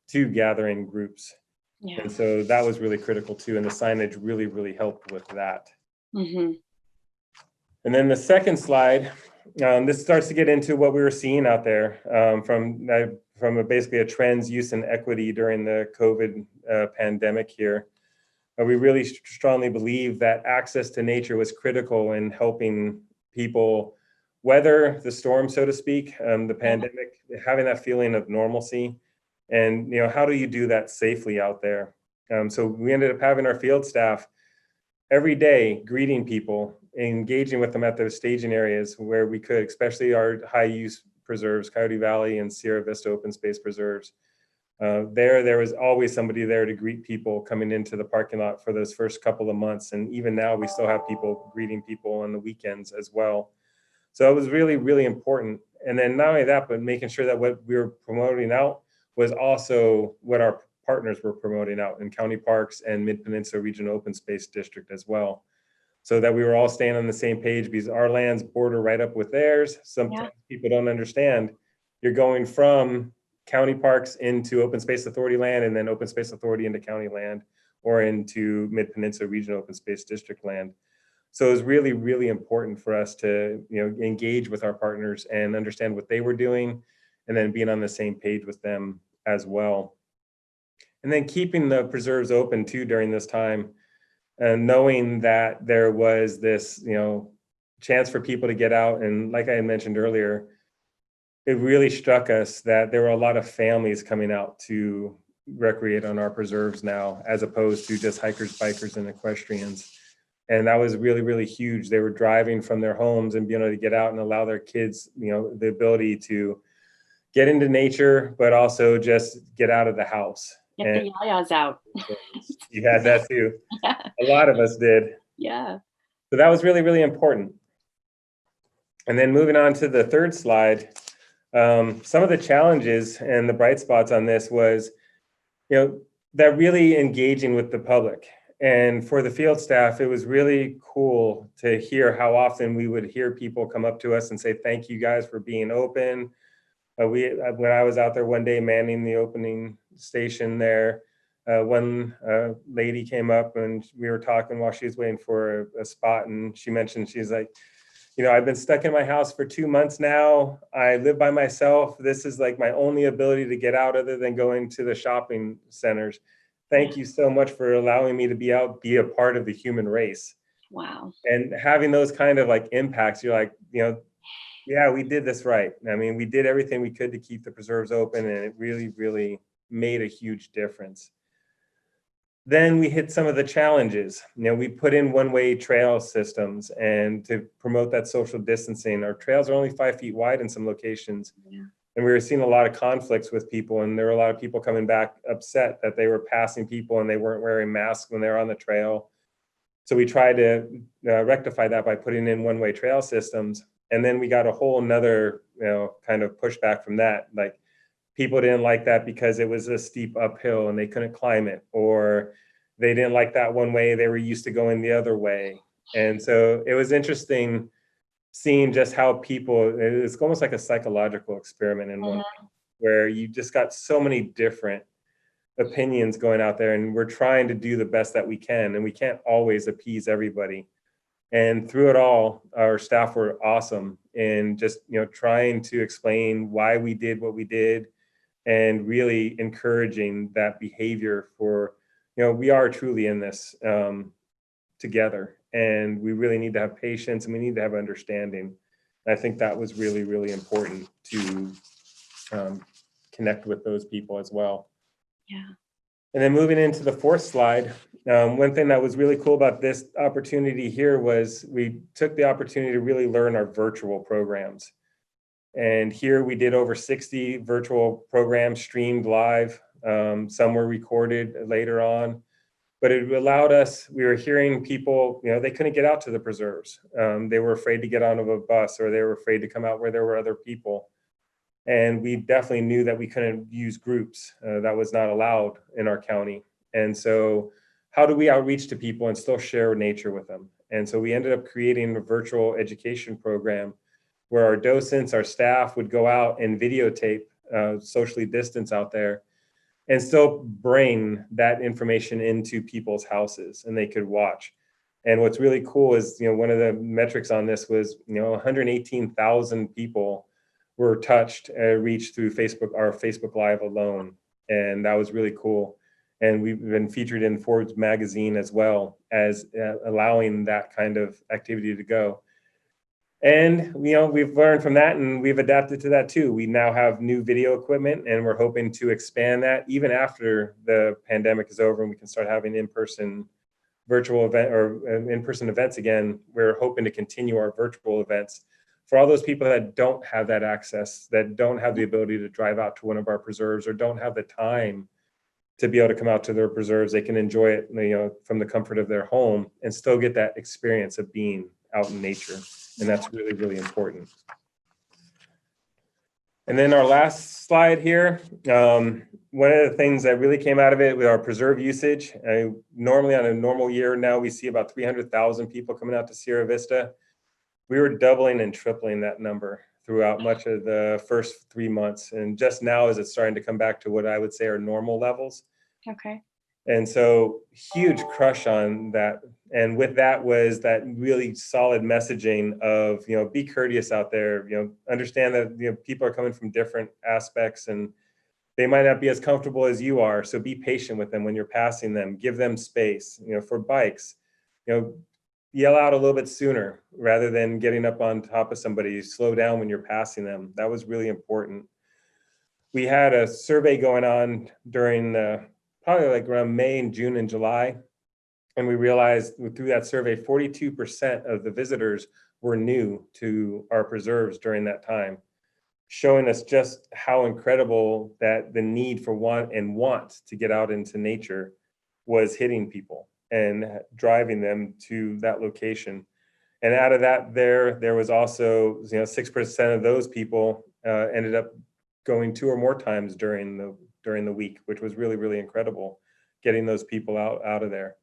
to gather in groups. Yeah. And so that was really critical too. And the signage really, really helped with that. And then the second slide, this starts to get into what we were seeing out there from basically a trends, use, and equity during the COVID pandemic here. We really strongly believe that access to nature was critical in helping people weather the storm, so to speak, the pandemic, having that feeling of normalcy. And, how do you do that safely out there? So we ended up having our field staff every day greeting people, engaging with them at those staging areas where we could, especially our high use preserves, Coyote Valley and Sierra Vista open space preserves. There was always somebody there to greet people coming into the parking lot for those first couple of months. And even now we still have people greeting people on the weekends as well. So it was really, really important. And then not only that, but making sure that what we were promoting out was also what our partners were promoting out in county parks and Mid-Peninsula Regional Open Space District as well. So that we were all staying on the same page, because our lands border right up with theirs. Sometimes people don't understand. You're going from county parks into open space authority land, and then open space authority into county land, or into Mid-Peninsula Regional Open Space District land. So it was really, really important for us to engage with our partners and understand what they were doing, and then being on the same page with them as well. And then keeping the preserves open too during this time, and knowing that there was this chance for people to get out. And like I had mentioned earlier, it really struck us that there were a lot of families coming out to recreate on our preserves now, as opposed to just hikers, bikers, and equestrians. And that was really, really huge. They were driving from their homes and being able to get out and allow their kids, the ability to get into nature, but also just get out of the house. Get the yayas out. You had that too. Yeah. A lot of us did. Yeah. So that was really, really important. And then moving on to the third slide, some of the challenges and the bright spots on this was, that really engaging with the public. And for the field staff, it was really cool to hear how often we would hear people come up to us and say, "Thank you guys for being open." When I was out there one day manning the opening station there, one lady came up and we were talking while she was waiting for a spot, and she mentioned, she's like, you know, I've been stuck in my house for 2 months now. I live by myself. This is like my only ability to get out other than going to the shopping centers. Thank you so much for allowing me to be out, be a part of the human race. Wow. And having those kind of like impacts, you're like, you know, yeah, we did this right. I mean, we did everything we could to keep the preserves open, and it really, really made a huge difference. Then we hit some of the challenges. You know, we put in one-way trail systems, and to promote that social distancing, our trails are only 5 feet wide in some locations. Yeah. And we were seeing a lot of conflicts with people, and there were a lot of people coming back upset that they were passing people and they weren't wearing masks when they were on the trail. So we tried to rectify that by putting in one-way trail systems. And then we got a whole nother, you know, kind of pushback from that. Like, people didn't like that because it was a steep uphill and they couldn't climb it, or they didn't like that one way, they were used to going the other way. And so it was interesting seeing just how people, it's almost like a psychological experiment in one, where you just got so many different opinions going out there, and we're trying to do the best that we can, and we can't always appease everybody. And through it all, our staff were awesome in just, you know, trying to explain why we did what we did, and really encouraging that behavior for, you know, we are truly in this together, and we really need to have patience, and we need to have understanding. I think that was really, really important to connect with those people as well. Yeah. And then moving into the fourth slide, one thing that was really cool about this opportunity here was we took the opportunity to really learn our virtual programs. And here we did over 60 virtual programs streamed live. Some were recorded later on, but it allowed us, we were hearing people, you know, they couldn't get out to the preserves. They were afraid to get on a bus, or they were afraid to come out where there were other people. And we definitely knew that we couldn't use groups. That was not allowed in our county. And so how do we outreach to people and still share nature with them? And so we ended up creating a virtual education program where our docents, our staff would go out and videotape socially distance out there, and still bring that information into people's houses, and they could watch. And what's really cool is, you know, one of the metrics on this was, you know, 118,000 people were touched, reached through Facebook, our Facebook Live alone. And that was really cool. And we've been featured in Forbes magazine as well, as allowing that kind of activity to go. And, you know, we've learned from that, and we've adapted to that too. We now have new video equipment, and we're hoping to expand that even after the pandemic is over and we can start having in-person virtual event or in-person events again. We're hoping to continue our virtual events for all those people that don't have that access, that don't have the ability to drive out to one of our preserves, or don't have the time to be able to come out to their preserves. They can enjoy it, you know, from the comfort of their home, and still get that experience of being out in nature. And that's really, really important. And then our last slide here, one of the things that really came out of it with our preserve usage, normally on a normal year now, we see about 300,000 people coming out to Sierra Vista. We were doubling and tripling that number throughout much of the first 3 months. And just now is it starting to come back to what I would say are normal levels. Okay. And so huge crush on that. And with that was that really solid messaging of, you know, be courteous out there, you know, understand that, you know, people are coming from different aspects and they might not be as comfortable as you are. So be patient with them when you're passing them, give them space. You know, for bikes, you know, yell out a little bit sooner rather than getting up on top of somebody. Slow down when you're passing them. That was really important. We had a survey going on during probably like around May and June and July. And we realized through that survey, 42% of the visitors were new to our preserves during that time, showing us just how incredible that the need for want to get out into nature was hitting people and driving them to that location. And out of that, there was also, you know, 6% of those people ended up going 2 or more times during the week, which was really, really incredible, getting those people out of there.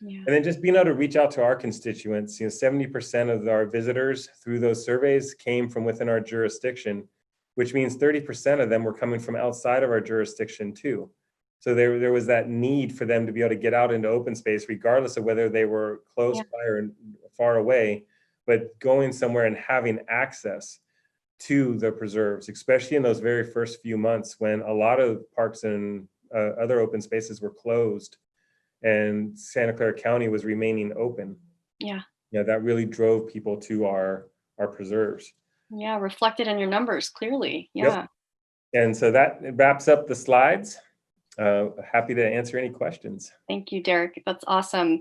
Yeah. And then just being able to reach out to our constituents. You know, 70% of our visitors through those surveys came from within our jurisdiction, which means 30% of them were coming from outside of our jurisdiction too. So there was that need for them to be able to get out into open space, regardless of whether they were close by or far away, but going somewhere and having access to the preserves, especially in those very first few months when a lot of parks and other open spaces were closed and Santa Clara County was remaining open. Yeah. That really drove people to our preserves. Yeah, reflected in your numbers clearly. Yeah. Yep. And so that wraps up the slides. Happy to answer any questions. Thank you, Derek. That's awesome.